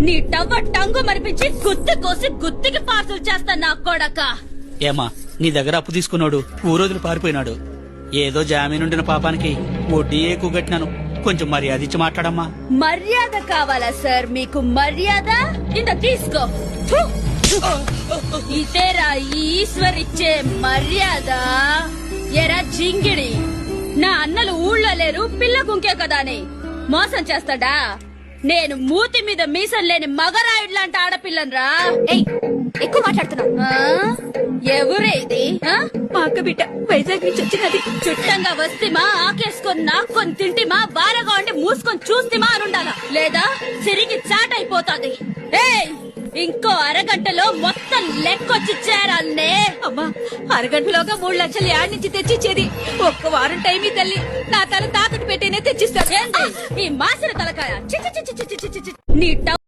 నీ టవ్వ టంగు మరిపించి గుత్తి కోసి గుత్తికి పార్సల్ చేస్తా నా కొడక. ఏమా నీ దగ్గర అప్పు తీసుకున్నాడు ఊరోజులు పారిపోయినాడు. ఏదో జామీనుండిన పాపానికి వడ్డీ ఎక్కువ కట్టినాను. కొంచెం మర్యాద ఇచ్చి మాట్లాడమ్మా. మర్యాద కావాలా సార్ మీకు? మర్యాద ఇంత తీసుకో. ఫు! ఇదేరా ఈశ్వర్ ఇచ్చే మర్యాద. ఎరా జింగిడి, నా అన్నలు ఊళ్ళో లేరు, పిల్ల గుంకే కదా అని మోసం చేస్తాడా? నేను మూతి మీద మీసం లేని మగరాయుడు లాంటి ఆడపిల్లనరా. ఎక్కువ మాట్లాడుతున్నావు. ఎవరే ఇది? మా అక్క బిడ్డ వైజాగ్ నుంచి వచ్చినది. చుట్టంగా వస్తేమా ఆకేసుకొని నాక్కొని తింటిమా బారగా ఉండి మూసుకొని చూస్తేమా అని ఉండాలా, లేదా సిరికి చాట్ అయిపోతాది. ఏయ్, ఇంకో అరగంటలో మొత్తం లెక్కొచ్చి చేరాలనే. అమ్మా, అరగంటలోగా 3 లక్షలు యాడ్ నుంచి తెచ్చిచ్చేది. ఒక్క వారం టైం ఈ తల్లి. నా తల తాకట్టు పెట్టేనే తెచ్చిస్తాను. ఏంది ఈ మాసిన తలకాయ? చి చి చి చి చి చి చి. నీ